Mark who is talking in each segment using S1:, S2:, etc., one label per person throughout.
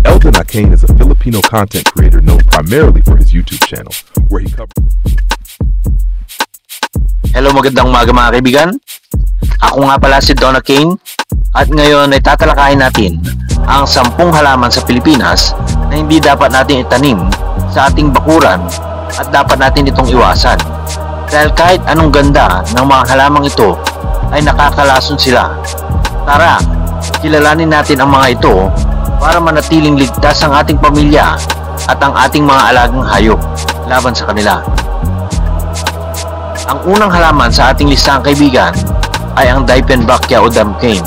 S1: Eldon Akane is a Filipino content creator known primarily for his YouTube channel, where he covers...
S2: Hello, magandang umaga mga kaibigan. Ako nga pala si Don Akane at ngayon ay tatalakayin natin ang 10 halaman sa Pilipinas na hindi dapat natin itanim sa ating bakuran at dapat natin itong iwasan. Dahil kahit anong ganda ng mga halamang ito ay nakakalason sila. Tara, kilalanin natin ang mga ito para manatiling ligtas ang ating pamilya at ang ating mga alagang hayop laban sa kanila. Ang unang halaman sa ating listahan kaibigan ay ang Dieffenbachia o damkane.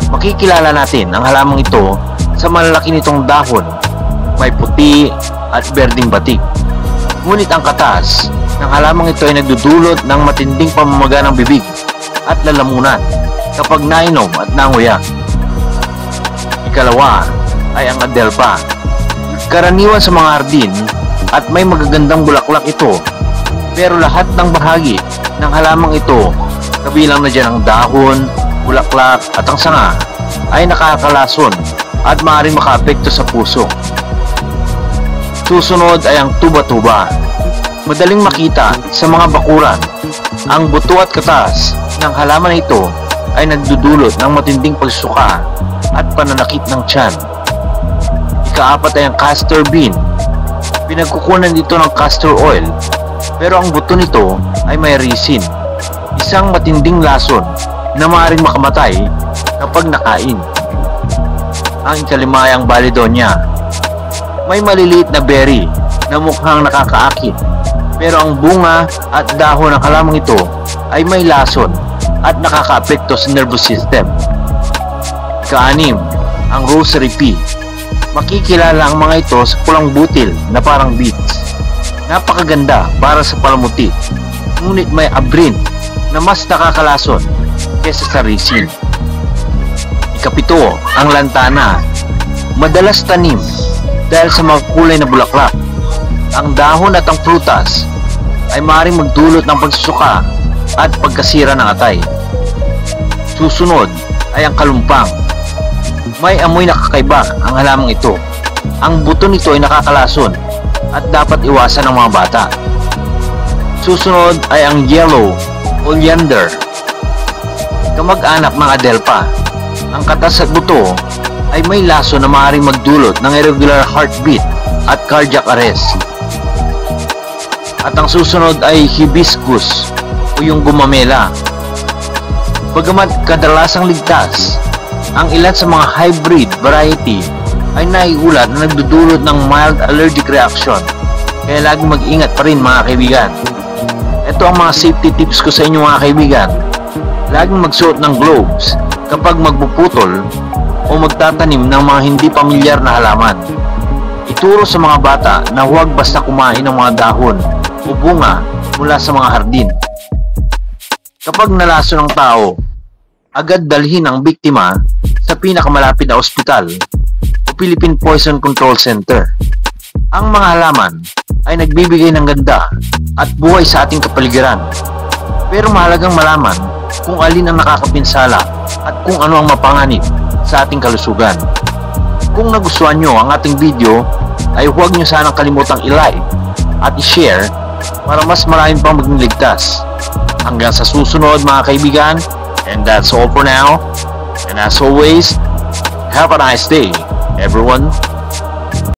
S2: Makikilala natin ang halamang ito sa malalaki nitong dahon, may puti at berdeng batik. Ngunit ang katas ng halamang ito ay nagdudulot ng matinding pamamaga ng bibig at lalamunan kapag nainom at nanguya. Ikalawa ay ang adelpa. Karaniwan sa mga hardin at may magagandang bulaklak ito, pero lahat ng bahagi ng halamang ito, kabilang na dyan ang dahon, bulaklak at ang sanga, ay nakakalason at maaaring makaapekto sa puso. Susunod ay ang tuba-tuba. Madaling makita sa mga bakuran. Ang buto at katas ng halaman na ito ay nagdudulot ng matinding pagsuka at pananakit ng tiyan. Ikaapat ay ang castor bean. Pinagkukunan dito ng castor oil, pero ang buto nito ay may resin, isang matinding lason na maaaring makamatay kapag nakain. Ang ikalima ay ang Baledonia. May maliliit na berry na mukhang nakakaakit, pero ang bunga at dahon ng halamang ito ay may lason at nakakaapekto sa nervous system. Ikaanim, ang rosary pea. Makikilala ang mga ito sa pulang butil na parang beads. Napakaganda para sa palamuti, ngunit may abrin na mas nakakalason kesa sa resin. Ikapito, ang lantana. Madalas tanim dahil sa mga kulay na bulaklak. Ang dahon at ang prutas ay maaaring magdulot ng pagsusuka at pagkasira ng atay. Susunod ay ang kalumpang. May amoy na kakaiba ang halamang ito. Ang buto nito ay nakakalason at dapat iwasan ng mga bata. Susunod ay ang yellow oleander. Kamag-anak ng adelpa. Ang katas at buto ay may laso na maaaring magdulot ng irregular heartbeat at cardiac arrest. At ang susunod ay hibiscus o yung gumamela. Bagamat kadalasang ligtas, ang ilan sa mga hybrid variety ay naiulat na nagdudulot ng mild allergic reaction, kaya laging mag-ingat pa rin mga kaibigan. Ito ang mga safety tips ko sa inyo mga kaibigan. Laging magsuot ng gloves kapag magpuputol o magtatanim ng mga hindi pamilyar na halaman. Ituro sa mga bata na huwag basta kumain ng mga dahon o bunga mula sa mga hardin. Kapag nalaso ng tao, agad dalhin ang biktima sa pinakamalapit na ospital o Philippine Poison Control Center. Ang mga halaman ay nagbibigay ng ganda at buhay sa ating kapaligiran, pero mahalagang malaman kung alin ang nakakapinsala at kung ano ang mapanganib sa ating kalusugan. Kung nagustuhan nyo ang ating video, ay huwag nyo sanang kalimutang i-like at i-share para mas maraming pang maging ligtas. Hanggang sa susunod mga kaibigan, and that's all for now. And as always, have a nice day, everyone.